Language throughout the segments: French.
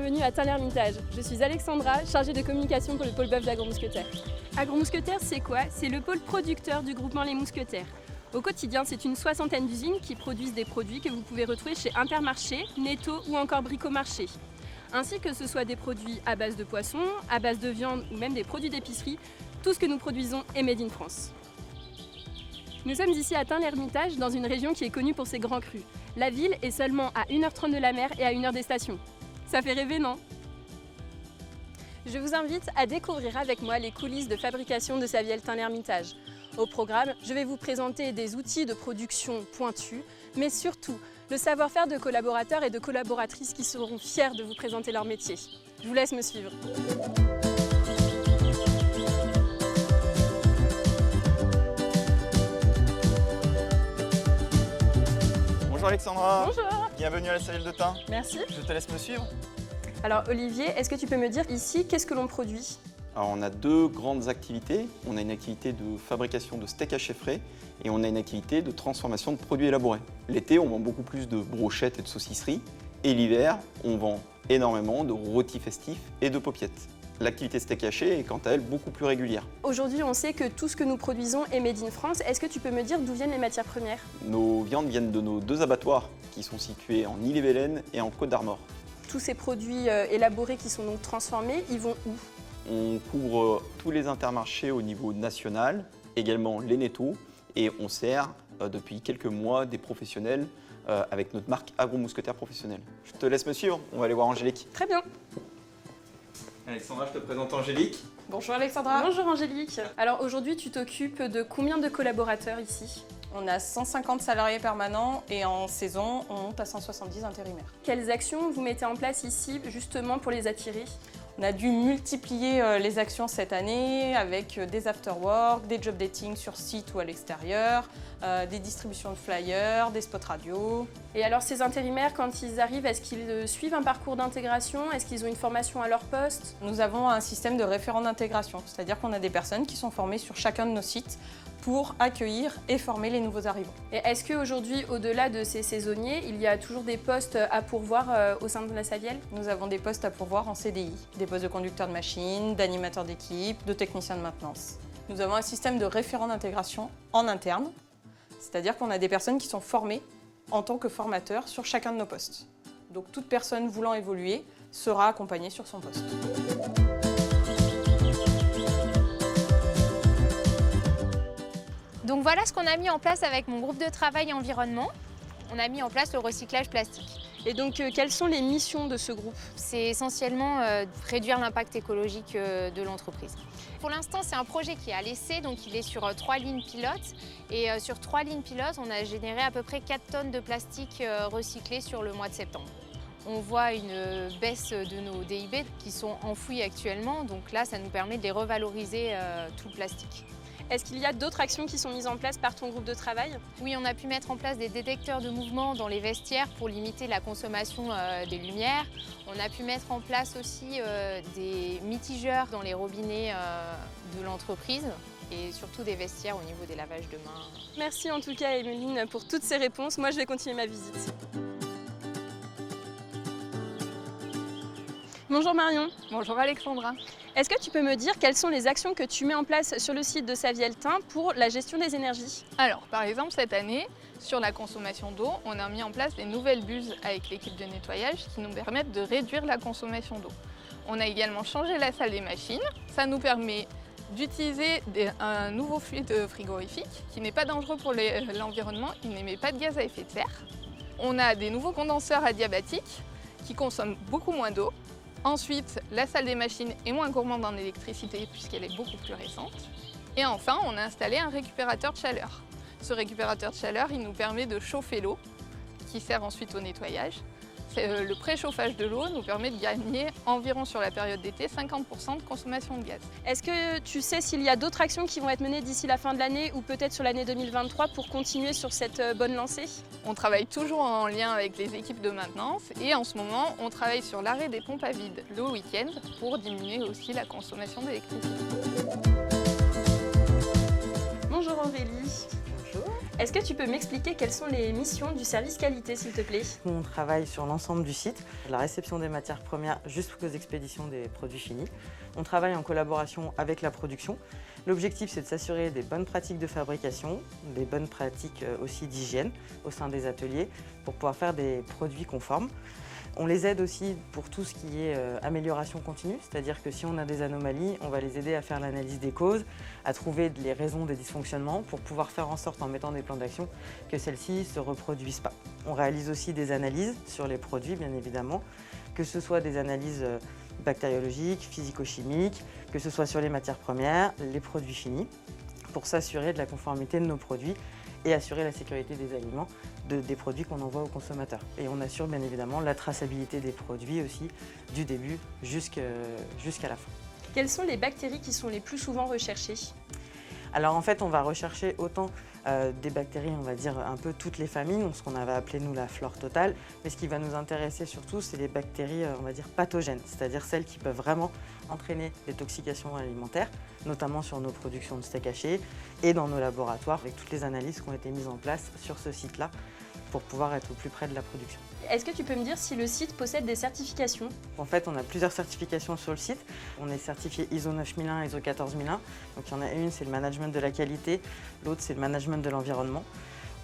bienvenue à Tain-l'Hermitage. Je suis Alexandra, chargée de communication pour le pôle bœuf d'Agro-Mousquetaires. Agro-Mousquetaires, c'est quoi? C'est le pôle producteur du groupement Les Mousquetaires. Au quotidien, c'est une soixantaine d'usines qui produisent des produits que vous pouvez retrouver chez Intermarché, Netto ou encore Bricomarché. Ainsi que ce soit des produits à base de poisson, à base de viande ou même des produits d'épicerie, tout ce que nous produisons est made in France. Nous sommes ici à Tain-l'Hermitage, dans une région qui est connue pour ses grands crus. La ville est seulement à 1h30 de la mer et à 1h des stations. Ça fait rêver, non? Je vous invite à découvrir avec moi les coulisses de fabrication de Saviel Tain-l'Hermitage. Au programme, je vais vous présenter des outils de production pointus, mais surtout le savoir-faire de collaborateurs et de collaboratrices qui seront fiers de vous présenter leur métier. Je vous laisse me suivre. Bonjour Alexandra. Bonjour. Bienvenue à la Saviel de Tain. Merci. Je te laisse me suivre. Alors Olivier, est-ce que tu peux me dire ici, qu'est-ce que l'on produit? Alors, on a deux grandes activités. On a une activité de fabrication de steak haché frais et on a une activité de transformation de produits élaborés. L'été, on vend beaucoup plus de brochettes et de saucisseries. Et l'hiver, on vend énormément de rôtis festifs et de paupiettes. L'activité steak haché est quant à elle beaucoup plus régulière. Aujourd'hui, on sait que tout ce que nous produisons est made in France. Est-ce que tu peux me dire d'où viennent les matières premières? Nos viandes viennent de nos deux abattoirs qui sont situés en Ille-et-Vilaine et en Côte d'Armor. Tous ces produits élaborés qui sont donc transformés, ils vont où? On couvre tous les intermarchés au niveau national, également les Netto, et on sert depuis quelques mois des professionnels avec notre marque Agro-Mousquetaires Professionnels. Je te laisse me suivre, on va aller voir Angélique. Très bien. Alexandra, je te présente Angélique. Bonjour Alexandra. Bonjour Angélique. Alors aujourd'hui, tu t'occupes de combien de collaborateurs ici? On a 150 salariés permanents et en saison, on monte à 170 intérimaires. Quelles actions vous mettez en place ici justement pour les attirer? On a dû multiplier les actions cette année avec des after-work, des job dating sur site ou à l'extérieur, des distributions de flyers, des spots radio. Et alors ces intérimaires, quand ils arrivent, est-ce qu'ils suivent un parcours d'intégration? Est-ce qu'ils ont une formation à leur poste? Nous avons un système de référents d'intégration, c'est-à-dire qu'on a des personnes qui sont formées sur chacun de nos sites pour accueillir et former les nouveaux arrivants. Et est-ce qu'aujourd'hui, au-delà de ces saisonniers, il y a toujours des postes à pourvoir au sein de la Saviel? Nous avons des postes à pourvoir en CDI, des postes de conducteur de machine, d'animateur d'équipe, de technicien de maintenance. Nous avons un système de référents d'intégration en interne, c'est-à-dire qu'on a des personnes qui sont formées en tant que formateurs sur chacun de nos postes. Donc toute personne voulant évoluer sera accompagnée sur son poste. Donc voilà ce qu'on a mis en place avec mon groupe de travail environnement. On a mis en place le recyclage plastique. Et donc quelles sont les missions de ce groupe? C'est essentiellement réduire l'impact écologique de l'entreprise. Pour l'instant, c'est un projet qui est à l'essai, donc il est sur 3 lignes pilotes. Et sur 3 lignes pilotes, on a généré à peu près 4 tonnes de plastique recyclé sur le mois de septembre. On voit une baisse de nos DIB qui sont enfouis actuellement, donc là, ça nous permet de les revaloriser tout le plastique. Est-ce qu'il y a d'autres actions qui sont mises en place par ton groupe de travail? Oui, on a pu mettre en place des détecteurs de mouvement dans les vestiaires pour limiter la consommation des lumières. On a pu mettre en place aussi des mitigeurs dans les robinets de l'entreprise et surtout des vestiaires au niveau des lavages de mains. Merci en tout cas Emeline pour toutes ces réponses. Moi je vais continuer ma visite. Bonjour Marion. Bonjour Alexandra. Est-ce que tu peux me dire quelles sont les actions que tu mets en place sur le site de Saviel Tain pour la gestion des énergies? Alors, par exemple, cette année, sur la consommation d'eau, on a mis en place des nouvelles buses avec l'équipe de nettoyage qui nous permettent de réduire la consommation d'eau. On a également changé la salle des machines. Ça nous permet d'utiliser un nouveau fluide frigorifique qui n'est pas dangereux pour l'environnement, il n'émet pas de gaz à effet de serre. On a des nouveaux condenseurs adiabatiques qui consomment beaucoup moins d'eau. Ensuite, la salle des machines est moins gourmande en électricité puisqu'elle est beaucoup plus récente. Et enfin, on a installé un récupérateur de chaleur. Ce récupérateur de chaleur, il nous permet de chauffer l'eau qui sert ensuite au nettoyage. Le préchauffage de l'eau nous permet de gagner environ sur la période d'été 50% de consommation de gaz. Est-ce que tu sais s'il y a d'autres actions qui vont être menées d'ici la fin de l'année ou peut-être sur l'année 2023 pour continuer sur cette bonne lancée? On travaille toujours en lien avec les équipes de maintenance et en ce moment, on travaille sur l'arrêt des pompes à vide le week-end pour diminuer aussi la consommation d'électricité. Bonjour Aurélie. Bonjour. Est-ce que tu peux m'expliquer quelles sont les missions du service qualité, s'il te plaît? On travaille sur l'ensemble du site, de la réception des matières premières jusqu'aux expéditions des produits finis. On travaille en collaboration avec la production. L'objectif, c'est de s'assurer des bonnes pratiques de fabrication, des bonnes pratiques aussi d'hygiène au sein des ateliers pour pouvoir faire des produits conformes. On les aide aussi pour tout ce qui est amélioration continue, c'est-à-dire que si on a des anomalies, on va les aider à faire l'analyse des causes, à trouver les raisons des dysfonctionnements pour pouvoir faire en sorte, en mettant des plans d'action, que celles-ci ne se reproduisent pas. On réalise aussi des analyses sur les produits, bien évidemment, que ce soit des analyses bactériologiques, physico-chimiques, que ce soit sur les matières premières, les produits finis, pour s'assurer de la conformité de nos produits et assurer la sécurité des aliments, des produits qu'on envoie aux consommateurs. Et on assure bien évidemment la traçabilité des produits aussi, du début jusqu'à la fin. Quelles sont les bactéries qui sont les plus souvent recherchées? Alors en fait, on va rechercher autant des bactéries, on va dire un peu toutes les familles, donc ce qu'on avait appelé nous la flore totale. Mais ce qui va nous intéresser surtout, c'est les bactéries, on va dire pathogènes, c'est-à-dire celles qui peuvent vraiment entraîner des toxications alimentaires, notamment sur nos productions de steak haché et dans nos laboratoires, avec toutes les analyses qui ont été mises en place sur ce site-là pour pouvoir être au plus près de la production. Est-ce que tu peux me dire si le site possède des certifications? En fait, on a plusieurs certifications sur le site. On est certifié ISO 9001, ISO 14001. Donc il y en a une, c'est le management de la qualité, l'autre, c'est le management de l'environnement.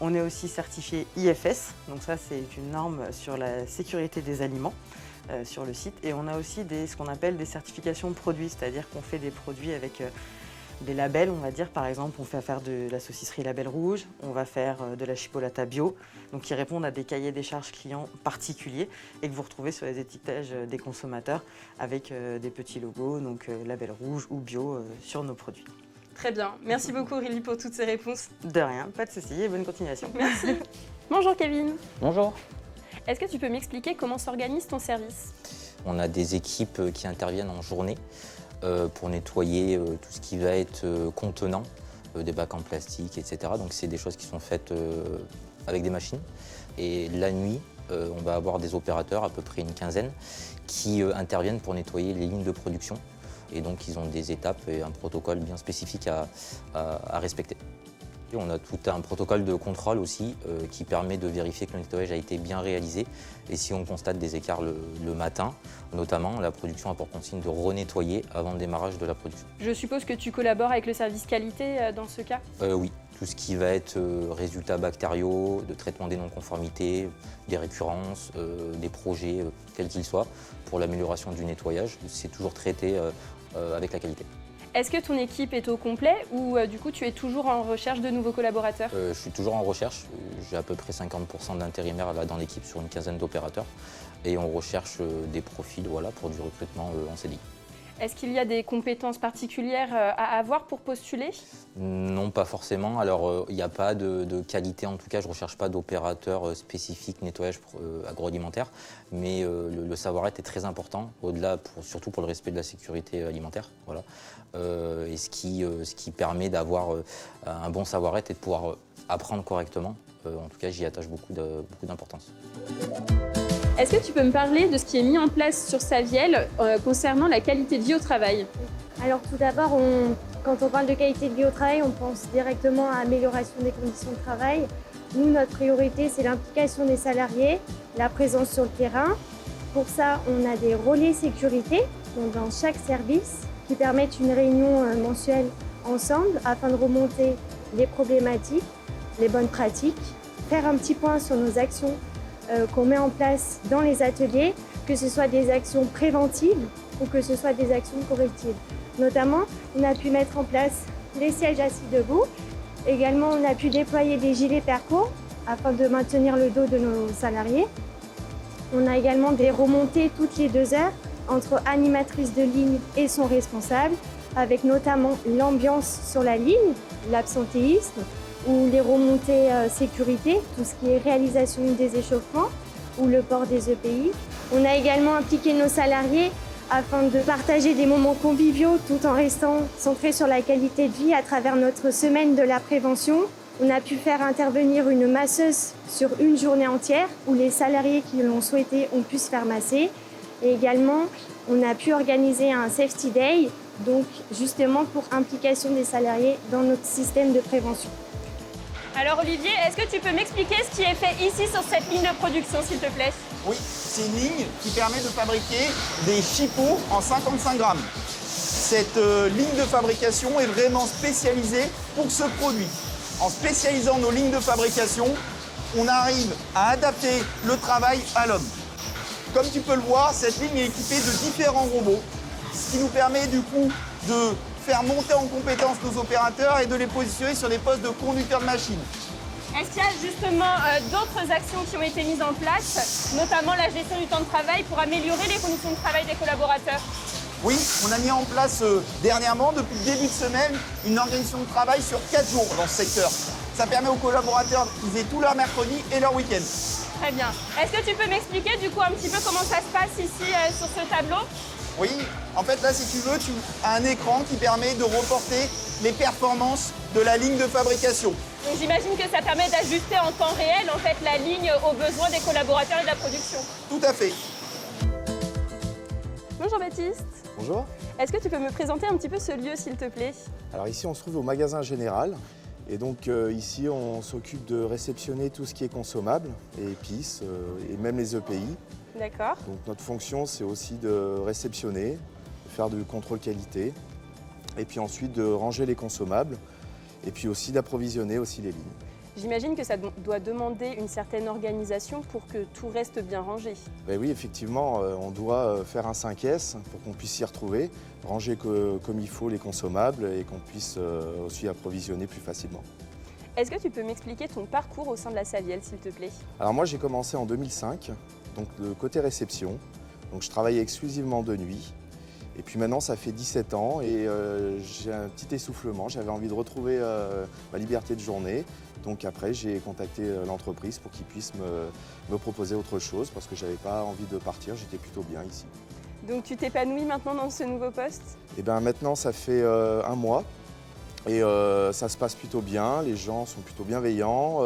On est aussi certifié IFS, donc ça, c'est une norme sur la sécurité des aliments sur le site. Et on a aussi ce qu'on appelle des certifications produits, c'est-à-dire qu'on fait des produits avec des labels, on va dire. Par exemple, on fait faire de la saucisserie label rouge, on va faire de la chipolata bio, donc qui répondent à des cahiers des charges clients particuliers et que vous retrouvez sur les étiquetages des consommateurs avec des petits logos, donc label rouge ou bio sur nos produits. Très bien. Merci beaucoup Aurélie pour toutes ces réponses. De rien, pas de souci et bonne continuation. Merci. Bonjour Kevin. Bonjour. Est-ce que tu peux m'expliquer comment s'organise ton service? On a des équipes qui interviennent en journée pour nettoyer tout ce qui va être contenant, des bacs en plastique, etc. Donc c'est des choses qui sont faites avec des machines. Et la nuit, on va avoir des opérateurs, à peu près une quinzaine, qui interviennent pour nettoyer les lignes de production. Et donc ils ont des étapes et un protocole bien spécifique à respecter. Et on a tout un protocole de contrôle aussi qui permet de vérifier que le nettoyage a été bien réalisé. Et si on constate des écarts le matin, notamment, la production a pour consigne de renettoyer avant le démarrage de la production. Je suppose que tu collabores avec le service qualité dans ce cas? Oui, tout ce qui va être résultats bactériaux, de traitement des non-conformités, des récurrences, des projets, quels qu'ils soient, pour l'amélioration du nettoyage, c'est toujours traité avec la qualité. Est-ce que ton équipe est au complet ou du coup tu es toujours en recherche de nouveaux collaborateurs? Je suis toujours en recherche, j'ai à peu près 50% d'intérimaires là dans l'équipe sur une quinzaine d'opérateurs et on recherche des profils pour du recrutement en CDI. Est-ce qu'il y a des compétences particulières à avoir pour postuler? Non, pas forcément. Alors, il n'y a pas de qualité, en tout cas, je ne recherche pas d'opérateur spécifique nettoyage agroalimentaire, mais le savoir-être est très important, au-delà, surtout pour le respect de la sécurité alimentaire. Voilà. Et ce qui permet d'avoir un bon savoir-être et de pouvoir apprendre correctement. En tout cas, j'y attache beaucoup d'importance. Est-ce que tu peux me parler de ce qui est mis en place sur Saviel concernant la qualité de vie au travail? Alors tout d'abord, quand on parle de qualité de vie au travail, on pense directement à l'amélioration des conditions de travail. Nous, notre priorité, c'est l'implication des salariés, la présence sur le terrain. Pour ça, on a des relais sécurité donc dans chaque service qui permettent une réunion mensuelle ensemble afin de remonter les problématiques, les bonnes pratiques, faire un petit point sur nos actions qu'on met en place dans les ateliers, que ce soit des actions préventives ou que ce soit des actions correctives. Notamment, on a pu mettre en place les sièges assis debout. Également, on a pu déployer des gilets perco afin de maintenir le dos de nos salariés. On a également des remontées toutes les 2 heures entre animatrice de ligne et son responsable, avec notamment l'ambiance sur la ligne, l'absentéisme, ou les remontées sécurité, tout ce qui est réalisation des échauffements ou le port des EPI. On a également impliqué nos salariés afin de partager des moments conviviaux tout en restant centrés sur la qualité de vie à travers notre semaine de la prévention. On a pu faire intervenir une masseuse sur une journée entière où les salariés qui l'ont souhaité ont pu se faire masser. Et également, on a pu organiser un Safety Day, donc justement pour implication des salariés dans notre système de prévention. Alors Olivier, est-ce que tu peux m'expliquer ce qui est fait ici sur cette ligne de production, s'il te plaît? Oui, c'est une ligne qui permet de fabriquer des chipots en 55 grammes. Cette ligne de fabrication est vraiment spécialisée pour ce produit. En spécialisant nos lignes de fabrication, on arrive à adapter le travail à l'homme. Comme tu peux le voir, cette ligne est équipée de différents robots, ce qui nous permet du coup de faire monter en compétence nos opérateurs et de les positionner sur des postes de conducteurs de machine. Est-ce qu'il y a justement d'autres actions qui ont été mises en place, notamment la gestion du temps de travail pour améliorer les conditions de travail des collaborateurs? Oui, on a mis en place dernièrement, depuis le début de semaine, une organisation de travail sur 4 jours dans ce secteur. Ça permet aux collaborateurs qu'ils aient tout leur mercredi et leur week-end. Très bien. Est-ce que tu peux m'expliquer du coup un petit peu comment ça se passe ici sur ce tableau? Oui, en fait là, si tu veux, tu as un écran qui permet de reporter les performances de la ligne de fabrication. Donc j'imagine que ça permet d'ajuster en temps réel en fait la ligne aux besoins des collaborateurs et de la production. Tout à fait. Bonjour Baptiste. Bonjour. Est-ce que tu peux me présenter un petit peu ce lieu s'il te plaît? Alors ici on se trouve au magasin général et donc ici on s'occupe de réceptionner tout ce qui est consommable, et épices et même les EPI. D'accord. Donc notre fonction c'est aussi de réceptionner, de faire du contrôle qualité et puis ensuite de ranger les consommables et puis aussi d'approvisionner aussi les lignes. J'imagine que ça doit demander une certaine organisation pour que tout reste bien rangé. Ben oui, effectivement, on doit faire un 5S pour qu'on puisse s'y retrouver, ranger comme il faut les consommables et qu'on puisse aussi approvisionner plus facilement. Est-ce que tu peux m'expliquer ton parcours au sein de la Saviel, s'il te plaît? Alors moi, j'ai commencé en 2005, donc de côté réception. Donc je travaillais exclusivement de nuit. Et puis maintenant, ça fait 17 ans et j'ai un petit essoufflement. J'avais envie de retrouver ma liberté de journée. Donc après, j'ai contacté l'entreprise pour qu'ils puissent me proposer autre chose parce que je n'avais pas envie de partir, j'étais plutôt bien ici. Donc tu t'épanouis maintenant dans ce nouveau poste? Et bien maintenant, ça fait un mois et ça se passe plutôt bien. Les gens sont plutôt bienveillants.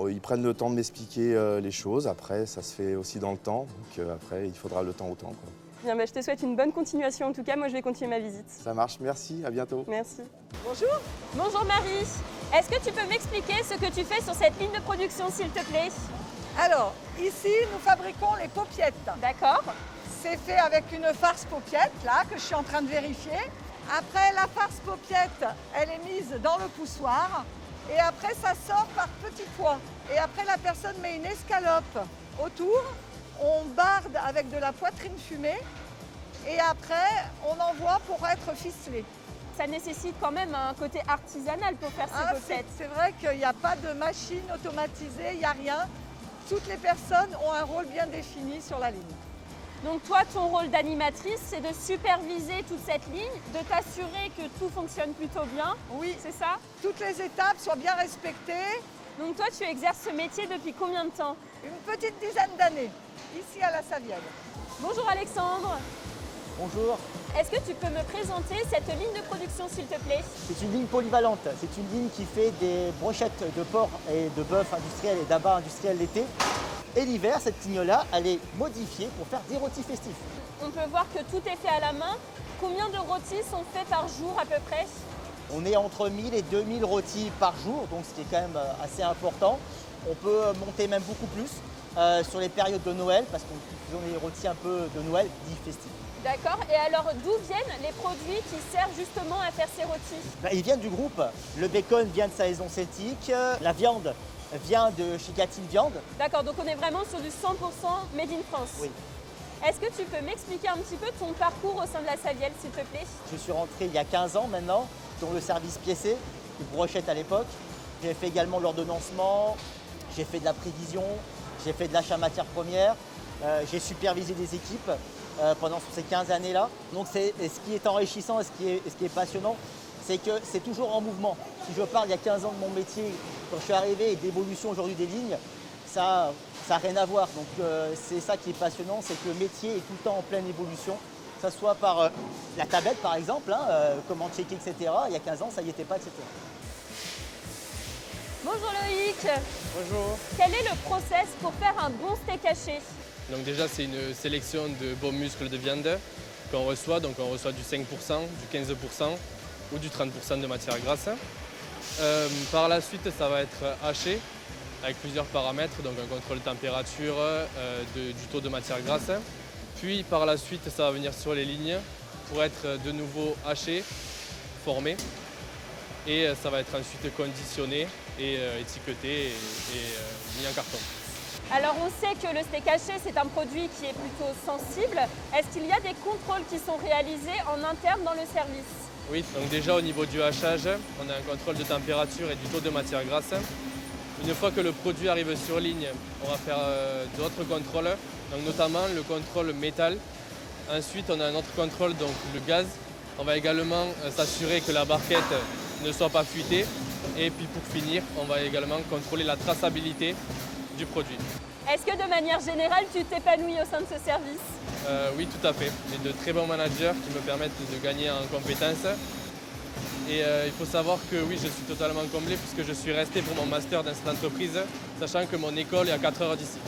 Ils prennent le temps de m'expliquer les choses. Après, ça se fait aussi dans le temps. Donc après, il faudra le temps au temps, quoi. Bien, je te souhaite une bonne continuation. En tout cas, moi, je vais continuer ma visite. Ça marche, merci, à bientôt. Merci. Bonjour. Bonjour Marie. Est-ce que tu peux m'expliquer ce que tu fais sur cette ligne de production, s'il te plaît? Alors, ici, nous fabriquons les paupiettes. D'accord. C'est fait avec une farce paupiette, là, que je suis en train de vérifier. Après, la farce paupiette, elle est mise dans le poussoir. Et après, ça sort par petits pois. Et après, la personne met une escalope autour. On barde avec de la poitrine fumée et après on envoie pour être ficelé. Ça nécessite quand même un côté artisanal pour faire ces paupiettes. C'est vrai qu'il n'y a pas de machine automatisée, il n'y a rien. Toutes les personnes ont un rôle bien défini sur la ligne. Donc toi, ton rôle d'animatrice, c'est de superviser toute cette ligne, de t'assurer que tout fonctionne plutôt bien. Oui, c'est ça? Toutes les étapes soient bien respectées. Donc toi, tu exerces ce métier depuis combien de temps? Une petite dizaine d'années, ici à la Saviel. Bonjour Alexandre. Bonjour. Est-ce que tu peux me présenter cette ligne de production, s'il te plaît? C'est une ligne polyvalente. C'est une ligne qui fait des brochettes de porc et de bœuf industriel et d'abats industriel l'été. Et l'hiver, cette ligne-là, elle est modifiée pour faire des rôtis festifs. On peut voir que tout est fait à la main. Combien de rôtis sont faits par jour à peu près? On est entre 1000 et 2000 rôtis par jour, donc ce qui est quand même assez important. On peut monter même beaucoup plus sur les périodes de Noël, parce qu'on fait des rôtis un peu de Noël, dits festifs. D'accord. Et alors, d'où viennent les produits qui servent justement à faire ces rôtis? Ils viennent du groupe. Le bacon vient de Saison Celtique, la viande vient de chez Gatine Viande. D'accord, donc on est vraiment sur du 100% made in France. Oui. Est-ce que tu peux m'expliquer un petit peu ton parcours au sein de la Saviel, s'il te plaît? Je suis rentré il y a 15 ans maintenant, dans le service piécé, de brochettes à l'époque. J'ai fait également l'ordonnancement, j'ai fait de la prévision, j'ai fait de l'achat matières premières, j'ai supervisé des équipes pendant ces 15 années-là. Donc ce qui est enrichissant et ce qui est passionnant, c'est que c'est toujours en mouvement. Si je parle il y a 15 ans de mon métier, quand je suis arrivé, et d'évolution aujourd'hui des lignes, ça n'a rien à voir. Donc c'est ça qui est passionnant, c'est que le métier est tout le temps en pleine évolution. Que ce soit par la tablette par exemple, comment checker, etc. Il y a 15 ans, ça n'y était pas, etc. Bonjour Loïc. Bonjour. Quel est le process pour faire un bon steak haché? Donc déjà, c'est une sélection de bons muscles de viande qu'on reçoit. Donc on reçoit du 5%, du 15% ou du 30% de matière grasse. Par la suite, ça va être haché avec plusieurs paramètres, donc un contrôle de température, du taux de matière grasse. Puis par la suite, ça va venir sur les lignes pour être de nouveau haché, formé. Et ça va être ensuite conditionné et étiqueté et mis en carton. Alors on sait que le steak haché, c'est un produit qui est plutôt sensible. Est-ce qu'il y a des contrôles qui sont réalisés en interne dans le service? Oui, donc déjà au niveau du hachage, on a un contrôle de température et du taux de matière grasse. Une fois que le produit arrive sur ligne, on va faire d'autres contrôles, donc notamment le contrôle métal. Ensuite, on a un autre contrôle, donc le gaz. On va également s'assurer que la barquette ne soit pas fuitée. Et puis pour finir, on va également contrôler la traçabilité du produit. Est-ce que de manière générale, tu t'épanouis au sein de ce service? Oui, tout à fait. J'ai de très bons managers qui me permettent de gagner en compétences. Et il faut savoir que oui, je suis totalement comblé puisque je suis resté pour mon master dans cette entreprise, sachant que mon école est à 4 heures d'ici.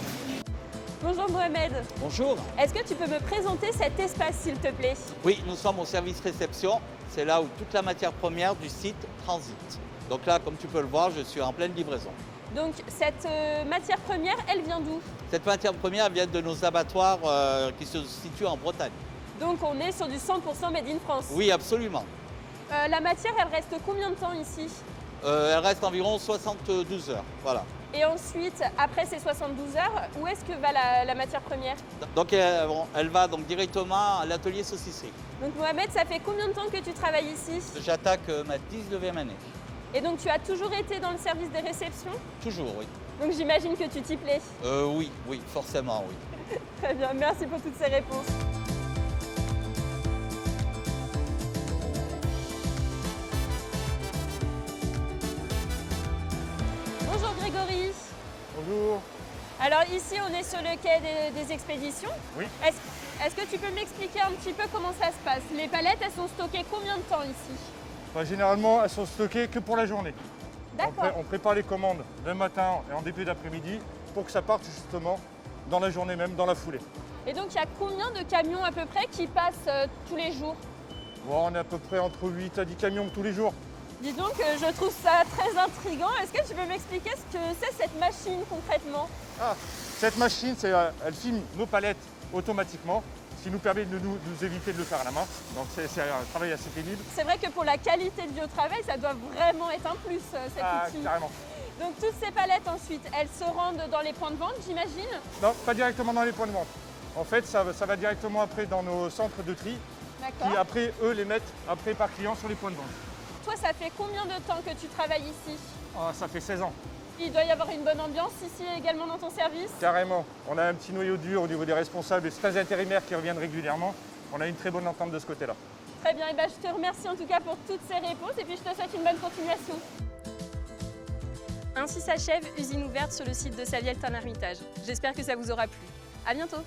Bonjour Mohamed. Bonjour. Est-ce que tu peux me présenter cet espace s'il te plaît? Oui, nous sommes au service réception. C'est là où toute la matière première du site transite. Donc là, comme tu peux le voir, je suis en pleine livraison. Donc cette matière première, elle vient d'où? Cette matière première vient de nos abattoirs qui se situent en Bretagne. Donc on est sur du 100% made in France? Oui, absolument. La matière, elle reste combien de temps ici? Elle reste environ 72 heures, voilà. Et ensuite, après ces 72 heures, où est-ce que va la matière première? Donc elle va donc directement à l'atelier saucisserie. Donc Mohamed, ça fait combien de temps que tu travailles ici? J'attaque ma 19e année. Et donc tu as toujours été dans le service des réceptions? Toujours, oui. Donc j'imagine que tu t'y plais? Oui, forcément, oui. Très bien, merci pour toutes ces réponses. Bonjour Grégory. Bonjour. Alors ici on est sur le quai des expéditions. Oui. Est-ce que tu peux m'expliquer un petit peu comment ça se passe? Les palettes, elles sont stockées combien de temps ici? Généralement, elles sont stockées que pour la journée. D'accord. On prépare les commandes le matin et en début d'après-midi pour que ça parte justement dans la journée même, dans la foulée. Et donc il y a combien de camions à peu près qui passent tous les jours? Bon, on est à peu près entre 8 à 10 camions tous les jours. Dis donc, je trouve ça très intriguant. Est-ce que tu peux m'expliquer ce que c'est cette machine concrètement? Cette machine, elle filme nos palettes automatiquement, ce qui nous permet de nous éviter de le faire à la main. Donc c'est un travail assez pénible. C'est vrai que pour la qualité du travail, ça doit vraiment être un plus, cet outil. Carrément. Donc toutes ces palettes ensuite, elles se rendent dans les points de vente, j'imagine? Non, pas directement dans les points de vente. En fait, ça va directement après dans nos centres de tri, qui après, eux, les mettent après par client sur les points de vente. Toi, ça fait combien de temps que tu travailles ici? Ça fait 16 ans. Il doit y avoir une bonne ambiance ici également dans ton service? Carrément. On a un petit noyau dur au niveau des responsables et certains intérimaires qui reviennent régulièrement. On a une très bonne entente de ce côté-là. Très bien, et ben, je te remercie en tout cas pour toutes ces réponses et puis je te souhaite une bonne continuation. Ainsi s'achève Usine ouverte sur le site de Saviel Tain-l'Hermitage. J'espère que ça vous aura plu. À bientôt.